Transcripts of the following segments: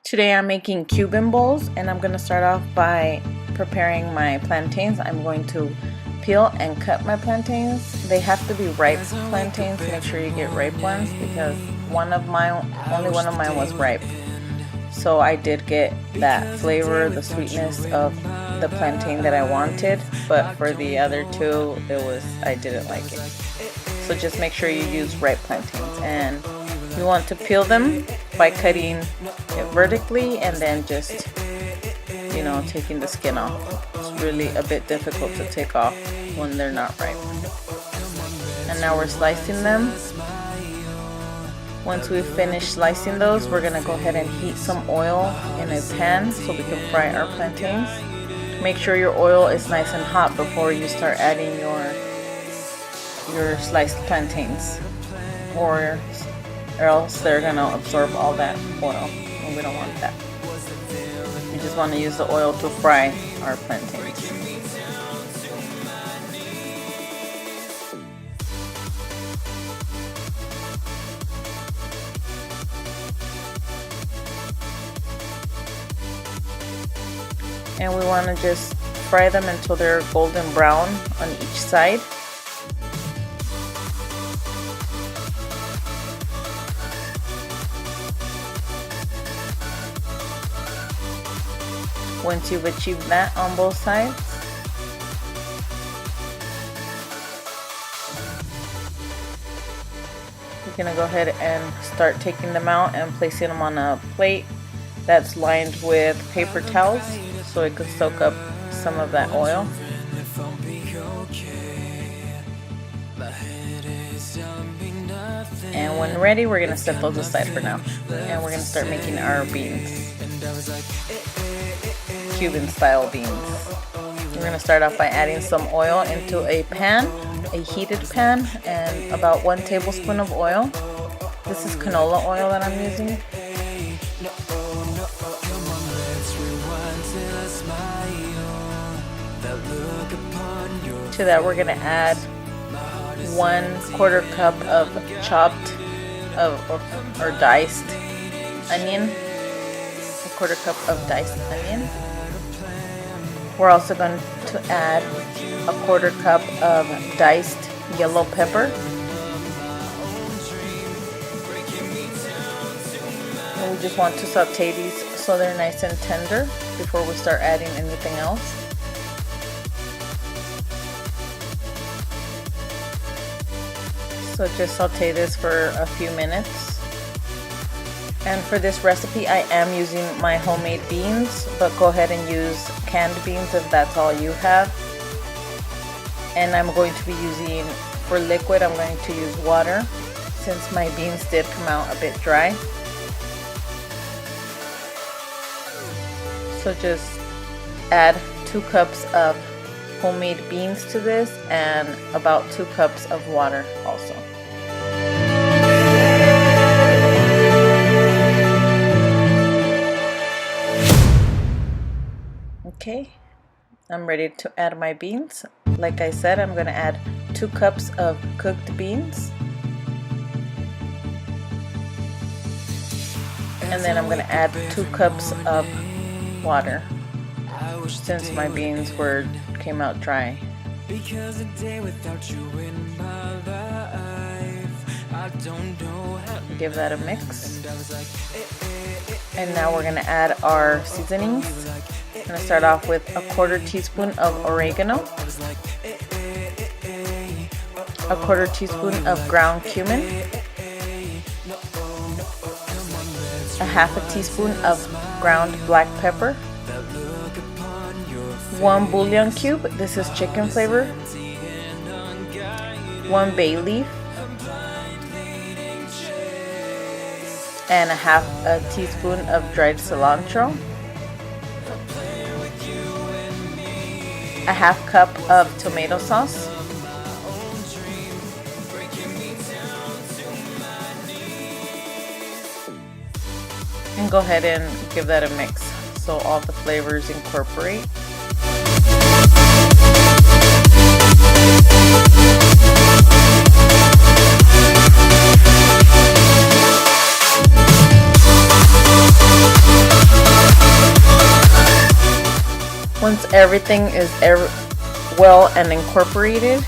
Today I'm making Cuban bowls, and I'm going to start off by preparing my plantains. I'm going to peel and cut my plantains. They have to be ripe plantains. Make sure you get ripe ones because only one of mine was ripe. So I did get that flavor, the sweetness of the plantain that I wanted, but for the other two, I didn't like it. So just make sure you use ripe plantains, and you want to peel them by cutting it vertically and then just, taking the skin off. It's really a bit difficult to take off when they're not ripe. And now we're slicing them. Once we finish slicing those, we're gonna go ahead and heat some oil in a pan so we can fry our plantains. Make sure your oil is nice and hot before you start adding your sliced plantains, or else they're gonna absorb all that oil, and we don't want that. We just want to use the oil to fry our plantains. And we want to just fry them until they're golden brown on each side. Once you've achieved that on both sides, you're going to go ahead and start taking them out and placing them on a plate that's lined with paper towels so it could soak up some of that oil. And when ready, we're going to set those aside for now, and we're going to start making our beans. Cuban style beans. We're going to start off by adding some oil into a pan, a heated pan, and about 1 tablespoon of oil. This is canola oil that I'm using. To that we're going to add 1/4 cup of chopped or diced onion. 1/4 cup of diced onion. We're also going to add 1/4 cup of diced yellow pepper. And we just want to saute these so they're nice and tender before we start adding anything else. So just saute this for a few minutes. And for this recipe, I am using my homemade beans, but go ahead and use canned beans if that's all you have. And I'm going to be using, for liquid, I'm going to use water since my beans did come out a bit dry. So just add 2 cups of homemade beans to this and about 2 cups of water also. Okay, I'm ready to add my beans. Like I said, I'm going to add 2 cups of cooked beans. And then I'm going to add 2 cups of water since my beans came out dry. Give that a mix. And now we're going to add our seasonings. I'm going to start off with 1/4 teaspoon of oregano, 1/4 teaspoon of ground cumin, 1/2 teaspoon of ground black pepper, 1 bouillon cube, this is chicken flavor, 1 bay leaf, and 1/2 teaspoon of dried cilantro, 1/2 cup of tomato sauce, and go ahead and give that a mix so all the flavors incorporate. Once everything is well and incorporated,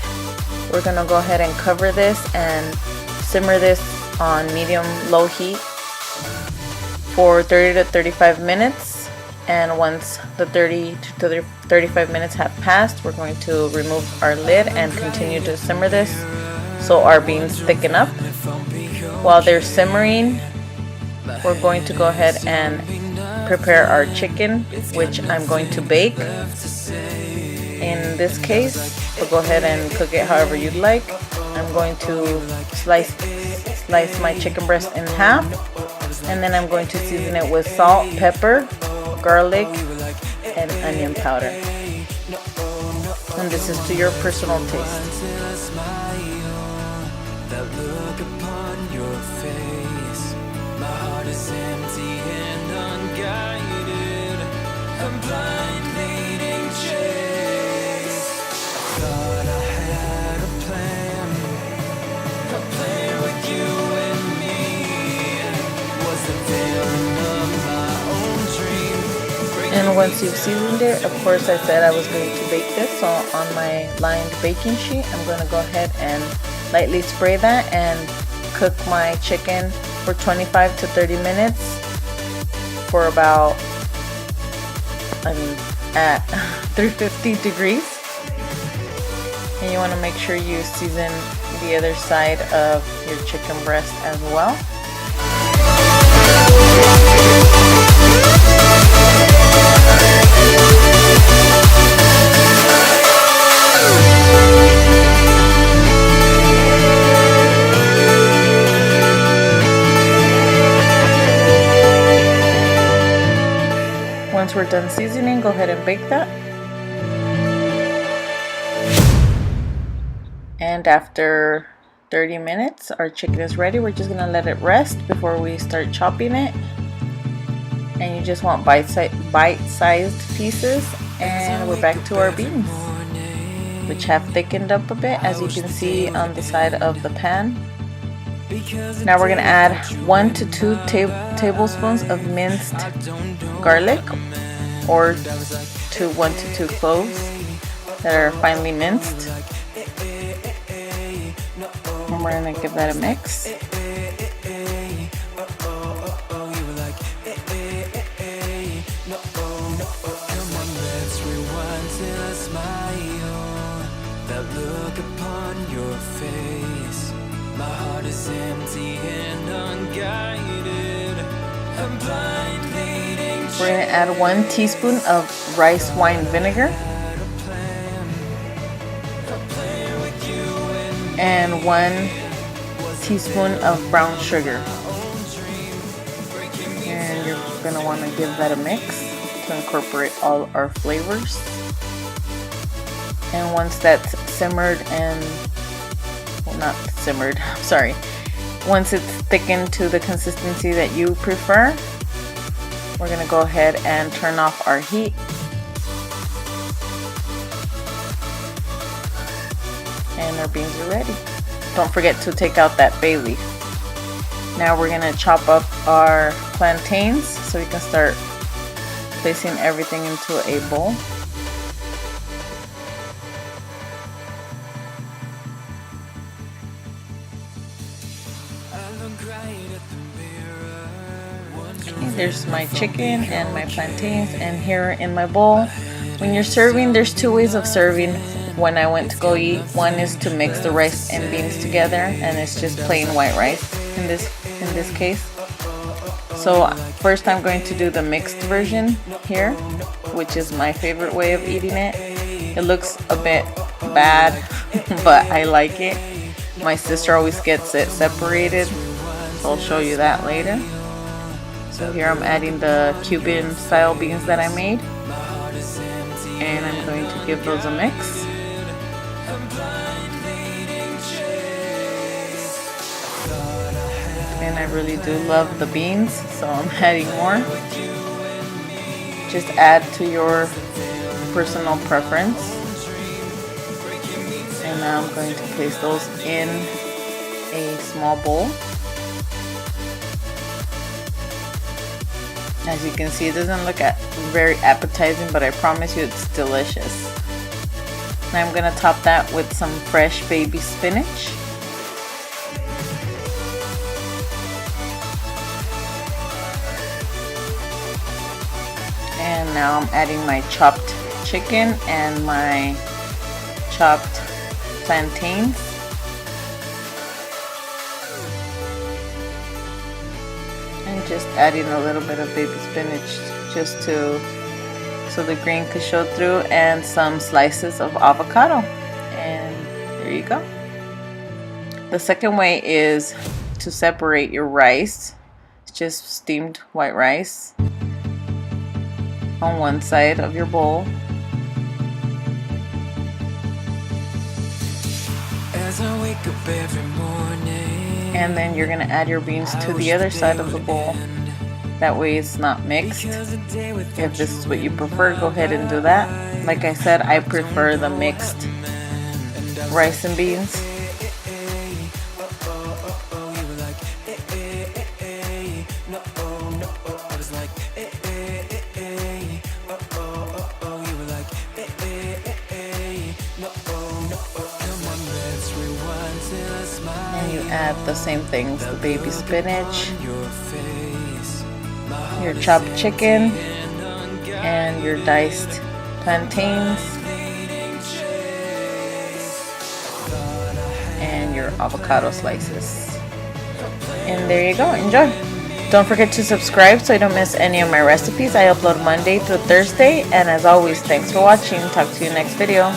we're gonna go ahead and cover this and simmer this on medium-low heat for 30 to 35 minutes. And once the 30 to 35 minutes have passed, we're going to remove our lid and continue to simmer this so our beans thicken up. While they're simmering, we're going to go ahead and prepare our chicken, which I'm going to bake. In this case, we'll go ahead and cook it however you'd like. I'm going to slice my chicken breast in half, and then I'm going to season it with salt, pepper, garlic, and onion powder. And this is to your personal taste. That look upon your face, my heart is empty and unguided, I'm blind leading chase. Thought I had a plan with you and me, was the feeling of my own dream. And once you've seasoned it, of course I said I was going to bake this, so on my lined baking sheet I'm going to go ahead and lightly spray that and cook my chicken for 25 to 30 minutes for about, at 350 degrees. And you want to make sure you season the other side of your chicken breast as well. Once we're done seasoning, go ahead and bake that. And after 30 minutes, our chicken is ready. We're just gonna let it rest before we start chopping it. And you just want bite-sized pieces. And we're back to our beans, which have thickened up a bit, as you can see on the side of the pan. Now we're gonna add 1 to 2 tablespoons of minced garlic, or 1 to 2 cloves that are finely minced. And we're gonna give that a mix. That look upon your face, my heart is empty and unguided, I'm blind leading. We're going to add 1 teaspoon of rice wine vinegar and 1 teaspoon of brown sugar. And you're going to want to give that a mix to incorporate all our flavors. And once that's simmered and, well, not simmered, I'm sorry. Once it's thickened to the consistency that you prefer, we're gonna go ahead and turn off our heat. And our beans are ready. Don't forget to take out that bay leaf. Now we're gonna chop up our plantains so we can start placing everything into a bowl. There's my chicken and my plantains, and here in my bowl. When you're serving, there's 2 ways of serving. When I went to go eat, one is to mix the rice and beans together, and it's just plain white rice in this case. So first I'm going to do the mixed version here, which is my favorite way of eating it. It looks a bit bad, but I like it. My sister always gets it separated, so I'll show you that later. So here I'm adding the Cuban style beans that I made, and I'm going to give those a mix. And I really do love the beans, so I'm adding more. Just add to your personal preference. And now I'm going to place those in a small bowl. As you can see, it doesn't look very appetizing, but I promise you it's delicious. Now I'm gonna top that with some fresh baby spinach. And now I'm adding my chopped chicken and my chopped plantains. And just adding a little bit of baby spinach just so the green could show through, and some slices of avocado. And there you go. The second way is to separate your rice. It's just steamed white rice on one side of your bowl. As I wake up every morning, and then you're gonna add your beans to the other side of the bowl. That way it's not mixed. If this is what you prefer, go ahead and do that. Like I said, I prefer the mixed rice and beans. And you add the same things, the baby spinach, your chopped chicken, and your diced plantains, and your avocado slices. And there you go, enjoy! Don't forget to subscribe so you don't miss any of my recipes. I upload Monday through Thursday, and as always, thanks for watching. Talk to you next video.